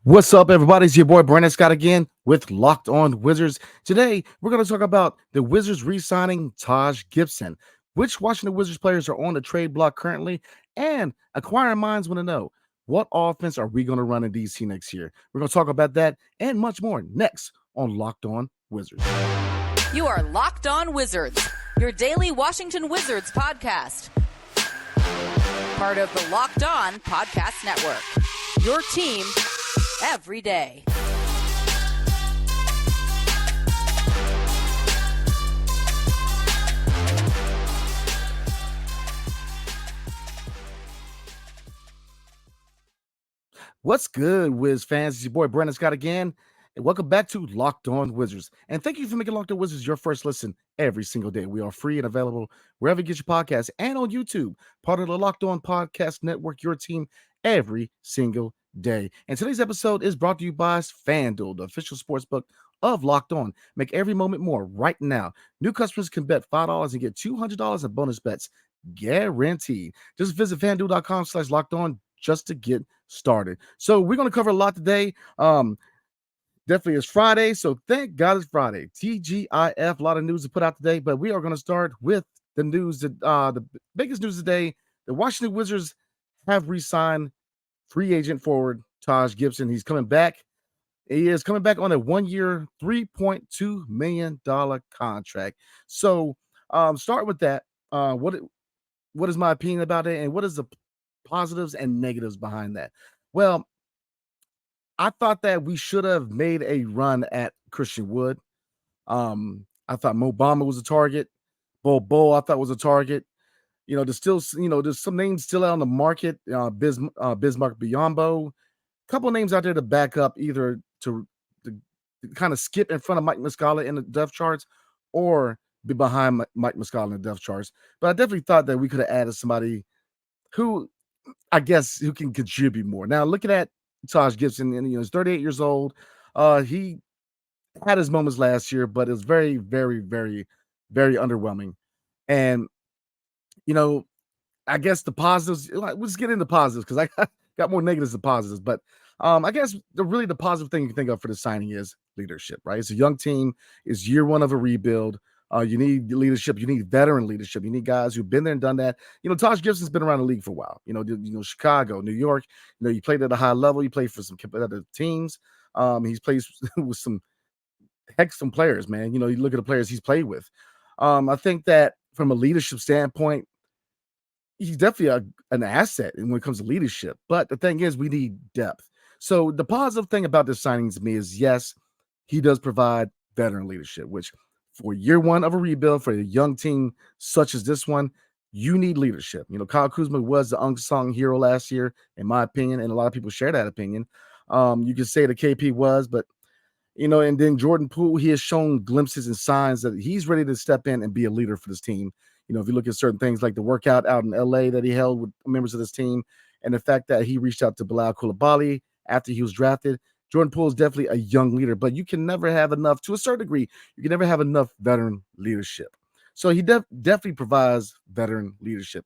What's up, everybody? It's your boy Brandon Scott again with Locked On Wizards. Today, we're going to talk about the Wizards re-signing Taj Gibson. Which Washington Wizards players are on the trade block currently? And acquiring minds want to know, what offense are we going to run in DC next year? We're going to talk about that and much more next on Locked On Wizards. You are Locked On Wizards, your daily Washington Wizards podcast. Part of the Locked On Podcast Network. Your team every day. What's good, Wiz fans? It's your boy Brandon Scott again, and welcome back to Locked On Wizards. And thank you for making Locked On Wizards your first listen every single day. We are free and available wherever you get your podcasts and on YouTube, part of the Locked On Podcast Network, your team every single day. And today's episode is brought to you by FanDuel, the official sportsbook of Locked On. Make every moment more right now. New customers can bet $5 and get $200 in bonus bets guaranteed. Just visit FanDuel.com/locked on just to get started. So we're going to cover a lot today. Definitely it's Friday, so thank God it's Friday. TGIF, a lot of news to put out today, but we are going to start with the news that the biggest news today. The Washington Wizards have re-signed free agent forward Taj Gibson. He's coming back. He is coming back on a 1-year, $3.2 million contract. So start with that. What is my opinion about it, and what is the positives and negatives behind that? Well, I thought that we should have made a run at Christian Wood. I thought Mo Bamba was a target. Bo I thought was a target. There's still, there's some names still out on the market. Bismarck Biyombo. A couple of names out there to back up, either to kind of skip in front of Mike Muscala in the depth charts or be behind Mike Muscala in the depth charts. But I definitely thought that we could have added somebody who, I guess, who can contribute more. Now, looking at Taj Gibson, and he's 38 years old. He had his moments last year, but it was very, very, very, very underwhelming. And I guess the positives. Let's get into positives because I got more negatives than positives. But I guess the positive thing you can think of for the signing is leadership. Right? It's a young team. It's year one of a rebuild. You need leadership. You need veteran leadership. You need guys who've been there and done that. Taj Gibson's been around the league for a while. Chicago, New York. You played at a high level. You played for some competitive teams. He's played with some players, man. You look at the players he's played with. I think that from a leadership standpoint, he's definitely an asset when it comes to leadership. But the thing is, we need depth. So the positive thing about this signing to me is, yes, he does provide veteran leadership, which for year one of a rebuild for a young team such as this one, you need leadership. Kyle Kuzma was the unsung hero last year, in my opinion, and a lot of people share that opinion. You can say the KP was, but and then Jordan Poole, he has shown glimpses and signs that he's ready to step in and be a leader for this team. If you look at certain things like the workout out in LA that he held with members of this team, and the fact that he reached out to Bilal Coulibaly after he was drafted, Jordan Poole is definitely a young leader, but you can never have enough, to a certain degree, you can never have enough veteran leadership. So he definitely provides veteran leadership,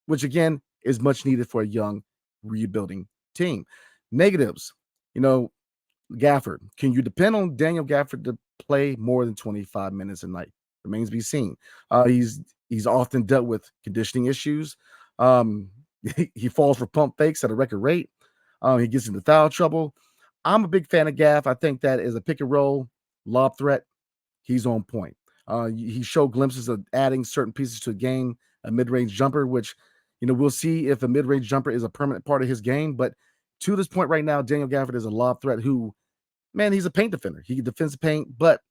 which again is much needed for a young rebuilding team. Negatives, Gafford. Can you depend on Daniel Gafford to play more than 25 minutes a night? Remains to be seen. He's often dealt with conditioning issues. He falls for pump fakes at a record rate. He gets into foul trouble. I'm a big fan of Gaff. I think that as a pick and roll lob threat, he's on point. He showed glimpses of adding certain pieces to a game, a mid-range jumper, which, we'll see if a mid-range jumper is a permanent part of his game. But to this point right now, Daniel Gafford is a lob threat who, man, he's a paint defender. He defends the paint, but,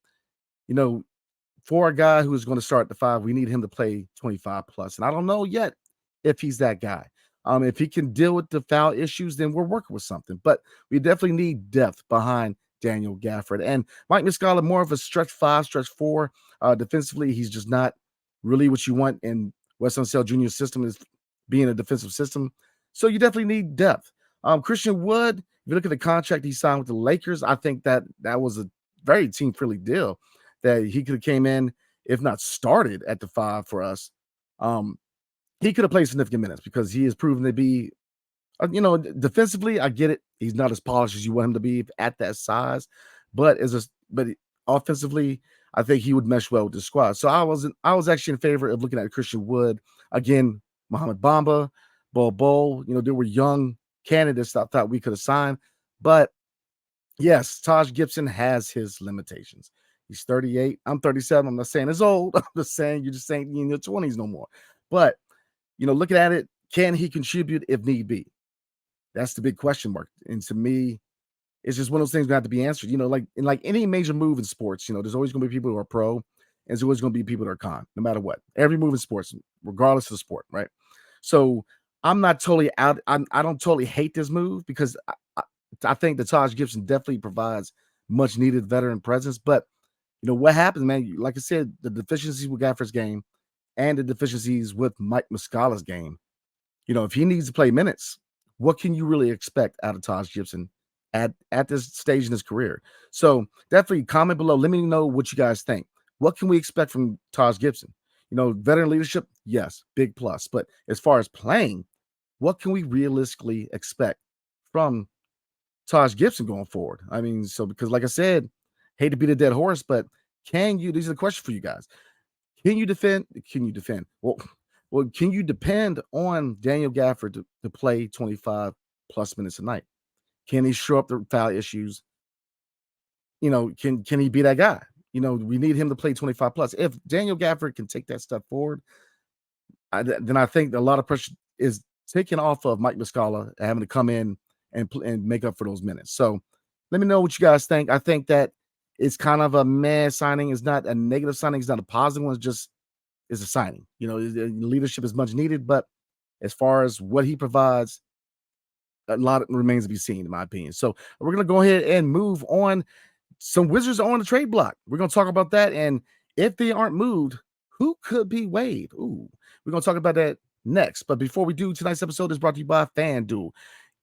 for a guy who is going to start at the 5, we need him to play 25 plus. And I don't know yet if he's that guy. If he can deal with the foul issues, then we're working with something. But we definitely need depth behind Daniel Gafford. And Mike Muscala, more of a stretch 5, stretch 4. Defensively, he's just not really what you want in Wes Unseld Jr.'s system, is being a defensive system. So you definitely need depth. Christian Wood, if you look at the contract he signed with the Lakers, I think that was a very team-friendly deal, that he could have came in, if not started at the 5 for us. He could have played significant minutes because he has proven to be Defensively, I get it. He's not as polished as you want him to be at that size, but offensively, I think he would mesh well with the squad. So I was actually in favor of looking at Christian Wood again, Mohamed Bamba, Bol. There were young candidates that I thought we could have signed, but yes, Taj Gibson has his limitations. He's 38. I'm 37. I'm not saying it's old. I'm just saying you're just saying in your 20s no more. But looking at it, can he contribute if need be? That's the big question mark. And to me, it's just one of those things that have to be answered. Like in like any major move in sports, there's always going to be people who are pro, and there's always going to be people that are con, no matter what. Every move in sports, regardless of the sport, right? So I'm not totally out. I don't totally hate this move because I think that Taj Gibson definitely provides much needed veteran presence. But what happens, man? Like I said, the deficiencies with Gafford's game and the deficiencies with Mike Muscala's game. If he needs to play minutes, what can you really expect out of Taj Gibson at this stage in his career? So definitely comment below. Let me know what you guys think. What can we expect from Taj Gibson? Veteran leadership, yes, big plus. But as far as playing, what can we realistically expect from Taj Gibson going forward? I mean, because like I said, hate to beat a dead horse, but these are the questions for you guys. Can you defend? Well, can you depend on Daniel Gafford to play 25 plus minutes a night? Can he show up the foul issues? Can he be that guy? We need him to play 25 plus. If Daniel Gafford can take that step forward, then I think a lot of pressure is taken off of Mike Muscala having to come in and make up for those minutes. So let me know what you guys think. I think that it's kind of a meh signing. It's not a negative signing. It's not a positive one. It's just is a signing. Leadership is much needed, but as far as what he provides, a lot remains to be seen, in my opinion. So we're going to go ahead and move on. Some Wizards are on the trade block. We're going to talk about that. And if they aren't moved, who could be waived? Ooh, we're going to talk about that next. But before we do, tonight's episode is brought to you by FanDuel.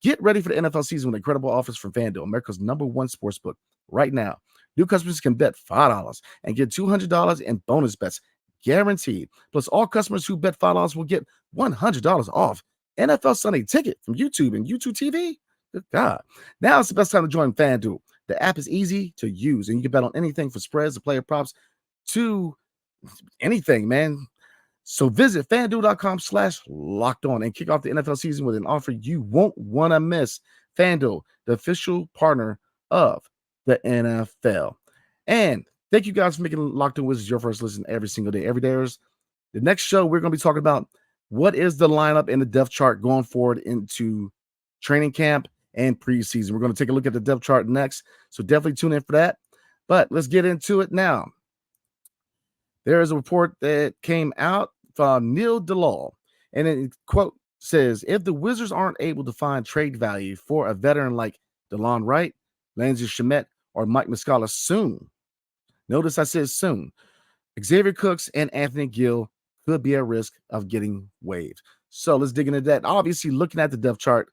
Get ready for the NFL season with incredible offers from FanDuel, America's #1 sportsbook. Right now, new customers can bet $5 and get $200 in bonus bets, guaranteed. Plus, all customers who bet $5 will get $100 off NFL Sunday Ticket from YouTube and YouTube TV. Good God. Now it's the best time to join FanDuel. The app is easy to use, and you can bet on anything from spreads to player props to anything, man. So visit FanDuel.com/lockedon and kick off the NFL season with an offer you won't want to miss. FanDuel, the official partner of the NFL. And thank you guys for making Locked On Wizards your first listen every single day. Every day. The next show, we're going to be talking about what is the lineup and the depth chart going forward into training camp and preseason. We're going to take a look at the depth chart next. So definitely tune in for that. But let's get into it now. There is a report that came out from Neil DeLaw, and it, quote, says, if the Wizards aren't able to find trade value for a veteran like DeLon Wright, Landry Shamet, or Mike Muscala soon, notice I said soon, Xavier Cooks and Anthony Gill could be at risk of getting waived. So let's dig into that. Obviously, looking at the depth chart,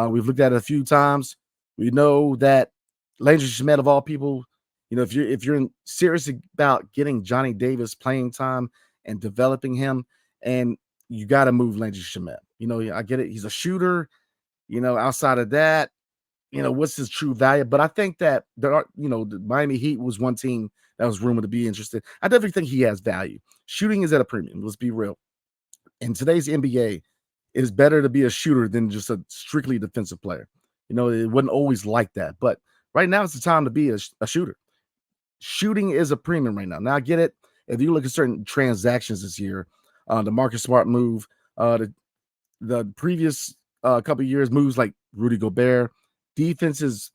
we've looked at it a few times. We know that Landry Shamet, of all people, if you're serious about getting Johnny Davis playing time and developing him, and you got to move Landry Shamet. I get it. He's a shooter. Outside of that, what's his true value? But I think that there are, the Miami Heat was one team that was rumored to be interested. I definitely think he has value. Shooting is at a premium. Let's be real. In today's NBA, it is better to be a shooter than just a strictly defensive player. It wasn't always like that. But right now, it's the time to be a shooter. Shooting is a premium right now. Now, I get it. If you look at certain transactions this year, the Marcus Smart move, the previous couple of years moves like Rudy Gobert, defense is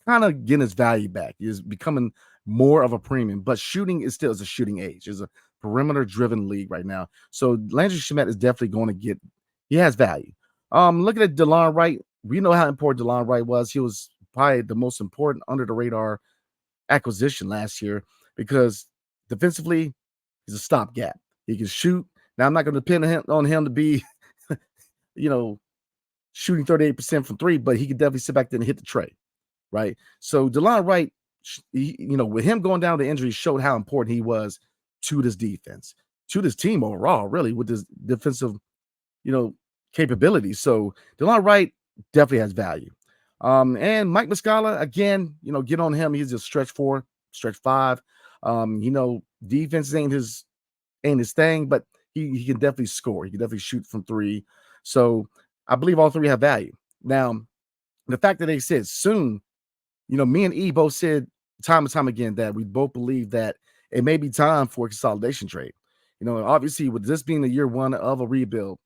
kind of getting its value back. Is becoming more of a premium, but shooting is still a shooting age. It's a perimeter-driven league right now. So Landry Shamet is definitely going to get. He has value. Looking at DeLon Wright, we know how important DeLon Wright was. He was probably the most important under the radar acquisition last year because defensively, he's a stopgap. He can shoot. Now, I'm not going to depend on him to be, shooting 38% from three, but he can definitely sit back there and hit the tray, right? So DeLon Wright, with him going down to injury, showed how important he was to this defense, to this team overall, really, with this defensive, capability. So DeLon Wright, definitely has value. And Mike Muscala, again, get on him. He's a stretch 4, stretch 5. Defense ain't his thing, but he can definitely score. He can definitely shoot from 3. So I believe all 3 have value. Now, the fact that they said soon, me and E both said time and time again that we both believe that it may be time for a consolidation trade. Obviously, with this being the year 1 of a rebuild,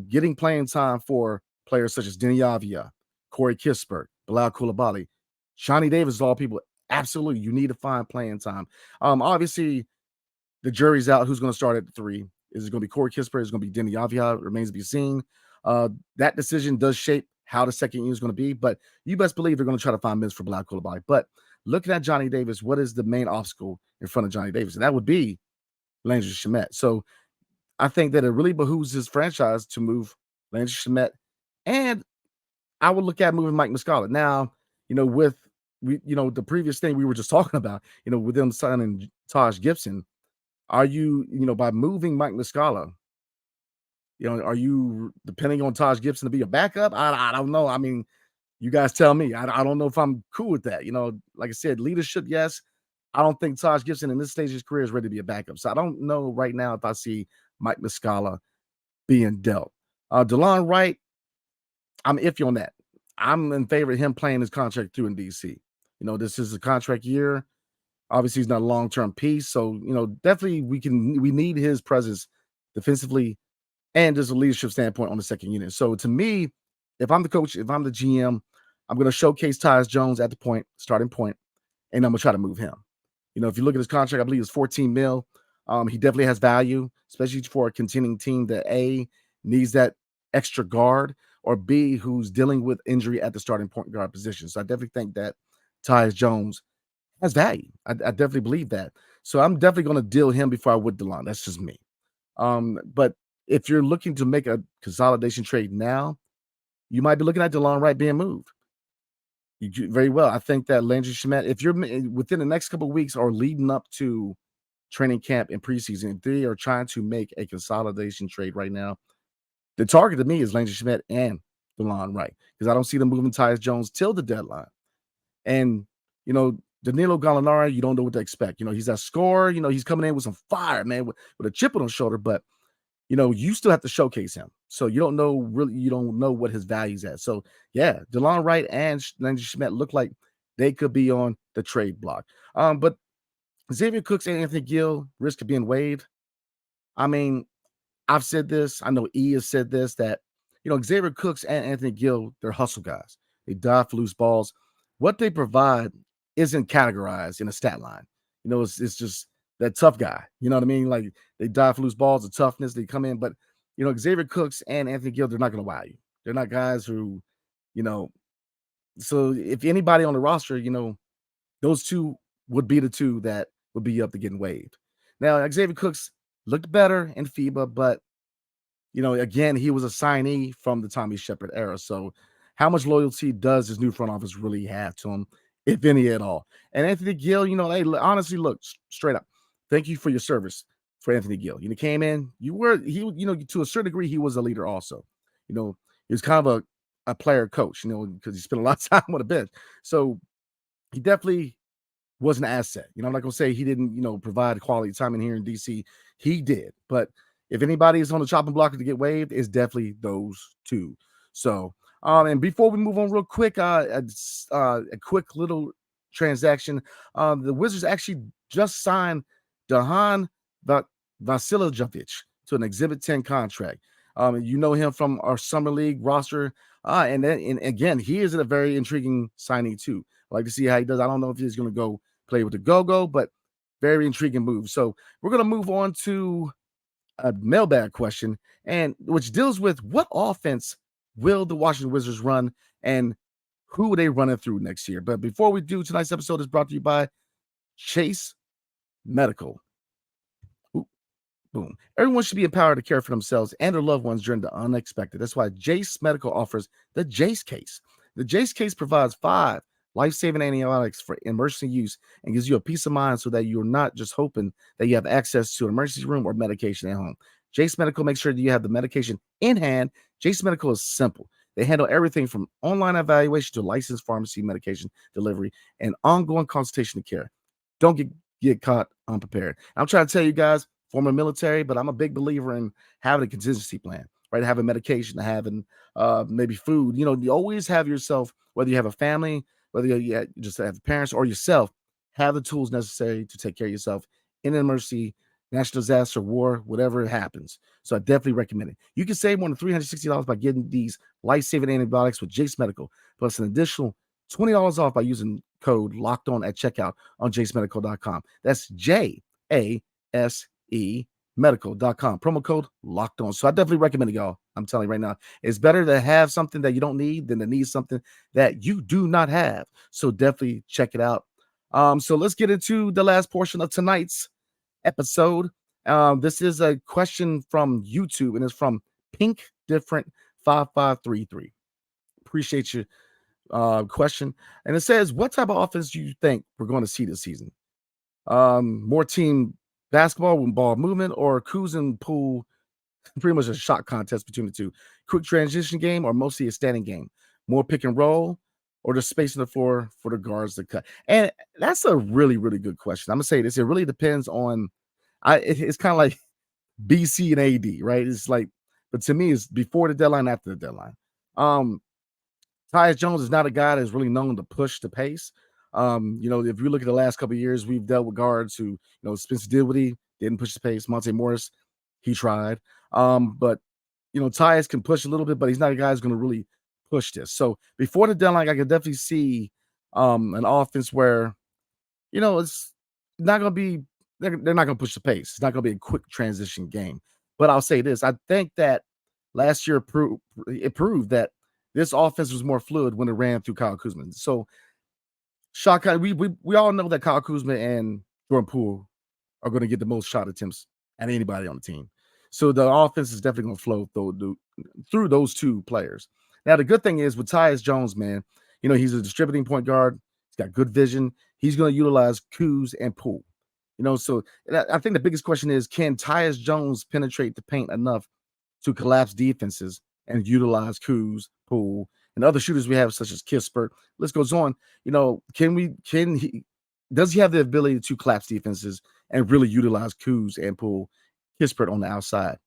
getting playing time for players such as Denny Avia, Corey Kispert, Bilal Coulibaly, Shawnee Davis, all people, absolutely, you need to find playing time. Obviously, the jury's out who's going to start at 3. Is it going to be Corey Kispert? Is it going to be Denny Avia? Remains to be seen. That decision does shape how the second unit is going to be, but you best believe they're going to try to find minutes for Bilal Coulibaly. But looking at Johnny Davis, what is the main obstacle in front of Johnny Davis? And that would be Landry Shamet. So I think that it really behooves his franchise to move Landry Shamet, and I would look at moving Mike Muscala. Now, with the previous thing we were just talking about, with them signing Taj Gibson, are you, by moving Mike Muscala, are you depending on Taj Gibson to be a backup? I don't know. I mean, you guys tell me. I don't know if I'm cool with that. Like I said, leadership, yes. I don't think Taj Gibson in this stage of his career is ready to be a backup. So I don't know right now if I see Mike Muscala being dealt. DeLon Wright, I'm iffy on that. I'm in favor of him playing his contract through in DC. This is a contract year. Obviously, he's not a long-term piece. So, definitely we need his presence defensively and just a leadership standpoint on the second unit. So to me, if I'm the coach, if I'm the GM, I'm going to showcase Tyus Jones at the starting point, and I'm going to try to move him. If you look at his contract, I believe it's $14 million. He definitely has value, especially for a contending team that A, needs that extra guard, or B, who's dealing with injury at the starting point guard position. So I definitely think that Tyus Jones has value. I definitely believe that. So I'm definitely going to deal him before I would DeLon. That's just me. But if you're looking to make a consolidation trade now, you might be looking at DeLon Wright being moved. Very well. I think that Landry Shamet, if you're within the next couple of weeks or leading up to training camp and preseason, if they are trying to make a consolidation trade right now, the target to me is Landry Shamet and DeLon Wright, because I don't see them moving Tyus Jones till the deadline. And, Danilo Gallinari, you don't know what to expect. He's that scorer. He's coming in with some fire, man, with a chip on his shoulder, but you still have to showcase him. So you don't know what his value's at. So yeah, DeLon Wright and Landry Shamet look like they could be on the trade block. But Xavier Cooks and Anthony Gill risk of being waived. I mean, I've said this. I know E has said this, that Xavier Cooks and Anthony Gill, they're hustle guys. They dive for loose balls. What they provide isn't categorized in a stat line. It's just that tough guy. You know what I mean? Like, they dive for loose balls, the toughness, they come in. But, Xavier Cooks and Anthony Gill, they're not going to wow you. They're not guys who, so if anybody on the roster, those two would be the two that would be up to getting waived. Now, Xavier Cooks looked better in FIBA, but, again, he was a signee from the Tommy Shepard era. So how much loyalty does his new front office really have to him, if any at all? And Anthony Gill, hey, honestly, look, straight up, thank you for your service for Anthony Gill. Came in, to a certain degree, he was a leader also. He was kind of a player coach, because he spent a lot of time on the bench. So he definitely was an asset. I'm not going to say he didn't, provide quality time in here in DC. He did. But if anybody is on the chopping block to get waived, it's definitely those two. So, and before we move on real quick, a quick little transaction. The Wizards actually just signed Dejan Vasiljevic to an Exhibit 10 contract. You know him from our Summer League roster. And again, he is a very intriguing signing too. I like to see how he does. I don't know if he's going to go play with the Go-Go, but very intriguing move. So we're going to move on to a mailbag question, and which deals with what offense will the Washington Wizards run and who are they running through next year. But before we do, tonight's episode is brought to you by Jase Medical. Ooh, boom. Everyone should be empowered to care for themselves and their loved ones during the unexpected. That's why Jase Medical offers the Jase case. The Jase case provides 5 life-saving antibiotics for emergency use and gives you a peace of mind so that you're not just hoping that you have access to an emergency room or medication at home. Jase Medical makes sure that you have the medication in hand. Jase Medical is simple. They handle everything from online evaluation to licensed pharmacy medication delivery and ongoing consultation and care. Don't get caught unprepared. I'm trying to tell you guys, former military, but I'm a big believer in having a contingency plan, right? Having medication, having maybe food. You always have yourself, whether you have a family, whether you just have parents or yourself, have the tools necessary to take care of yourself in an emergency, national disaster, war, whatever happens. So I definitely recommend it. You can save more than $360 by getting these life-saving antibiotics with Jase Medical, plus an additional $20 off by using code locked on at checkout on jasemedical.com. That's JASE medical.com. Promo code locked on. So I definitely recommend it, y'all. I'm telling you right now, it's better to have something that you don't need than to need something that you do not have. So definitely check it out. So let's get into the last portion of tonight's episode. This is a question from YouTube, and it's from Pink Different 5533. Appreciate your question. And it says, what type of offense do you think we're going to see this season? More team basketball with ball movement, or cruise and pull, pretty much a shot contest between the two? Quick transition game, or mostly a standing game? More pick and roll, or the space on the floor for the guards to cut? And that's a really, really good question. I'm gonna say this. It really depends on it's kind of like BC and AD, right? It's like, but to me, it's before the deadline, after the deadline. Tyus Jones is not a guy that's really known to push the pace. If you look at the last couple of years, we've dealt with guards who, Spencer Dinwiddie didn't push the pace. Monte Morris, he tried. But Tyus can push a little bit, but he's not a guy who's going to really push this. So before the deadline, I could definitely see an offense where, it's not going to be, they're not going to push the pace. It's not going to be a quick transition game. But I'll say this. I think that last year it proved that this offense was more fluid when it ran through Kyle Kuzma. So shot, we all know that Kyle Kuzma and Jordan Poole are going to get the most shot attempts at anybody on the team. So the offense is definitely going to flow through those two players. Now, the good thing is with Tyus Jones, man, he's a distributing point guard. He's got good vision. He's going to utilize Kuz and Poole. So I think the biggest question is, can Tyus Jones penetrate the paint enough to collapse defenses and utilize Kuz, Poole, and other shooters we have, such as Kispert? List goes on. Does he have the ability to collapse defenses and really utilize Kuz and Poole, Kispert on the outside?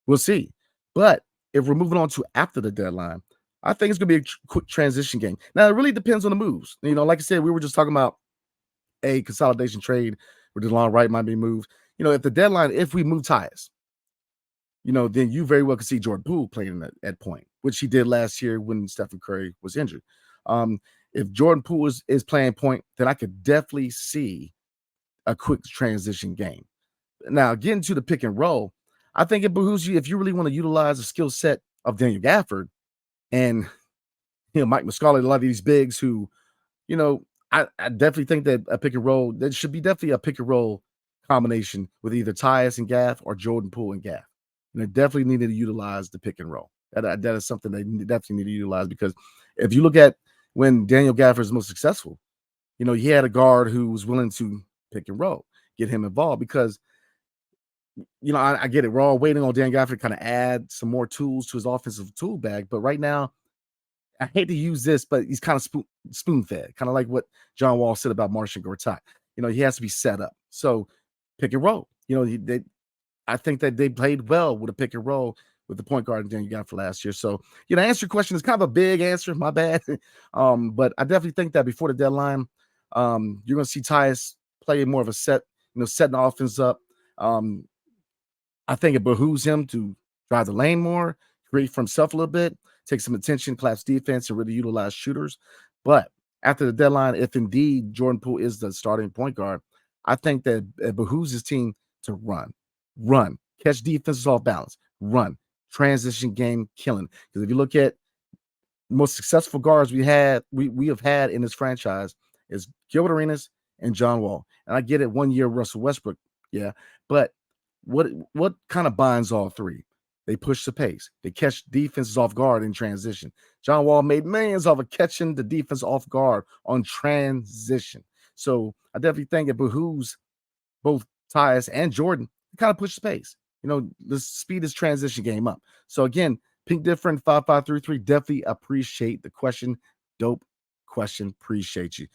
We'll see. But if we're moving on to after the deadline, I think it's going to be a quick transition game. Now, it really depends on the moves. Like I said, we were just talking about a consolidation trade where DeLon Wright might be moved. At the deadline, if we move Tyus, then you very well could see Jordan Poole playing at point, which he did last year when Stephen Curry was injured. If Jordan Poole is playing point, then I could definitely see a quick transition game. Now, getting to the pick and roll, I think it behooves you, if you really want to utilize the skill set of Daniel Gafford and Mike Muscala, a lot of these bigs who, I definitely think that a pick and roll, there should be definitely a pick and roll combination with either Tyus and Gaff or Jordan Poole and Gaff. And they definitely needed to utilize the pick and roll. That is something they definitely need to utilize, because if you look at when Daniel Gafford is most successful, he had a guard who was willing to pick and roll, get him involved, because, I get it. We're all waiting on Daniel Gafford to kind of add some more tools to his offensive tool bag. But right now, I hate to use this, but he's kind of spoon-fed, kind of like what John Wall said about Marcin Gortat. He has to be set up. So pick and roll. I think that they played well with a pick and roll with the point guard and Daniel Gafford last year. So, answer your question is kind of a big answer. My bad. But I definitely think that before the deadline, you're going to see Tyus play more of a set, setting the offense up. I think it behooves him to drive the lane more, create for himself a little bit, take some attention, collapse defense, and really utilize shooters. But after the deadline, if indeed Jordan Poole is the starting point guard, I think that it behooves his team to run, catch defenses off balance, run, transition game killing. Because if you look at the most successful guards we have had in this franchise is Gilbert Arenas and John Wall. And I get it, 1 year Russell Westbrook, yeah, but what kind of binds all three? They push the pace. They catch defenses off guard in transition. John Wall made millions off of catching the defense off guard on transition. So I definitely think it behooves both Tyus and Jordan to kind of push the pace. The speed this transition game up. So again, Pink Different 5533. Definitely appreciate the question. Dope question. Appreciate you.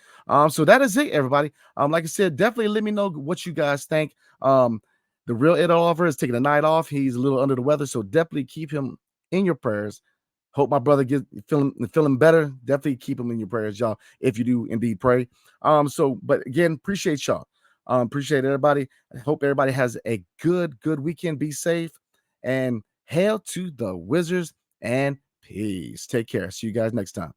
So that is it, everybody. Like I said, definitely let me know what you guys think. The real Ed Oliver is taking a night off. He's a little under the weather, so definitely keep him in your prayers. Hope my brother gets feeling better. Definitely keep him in your prayers, y'all, if you do indeed pray. But again, appreciate y'all. Appreciate everybody. I hope everybody has a good weekend. Be safe and hail to the Wizards and peace. Take care. See you guys next time.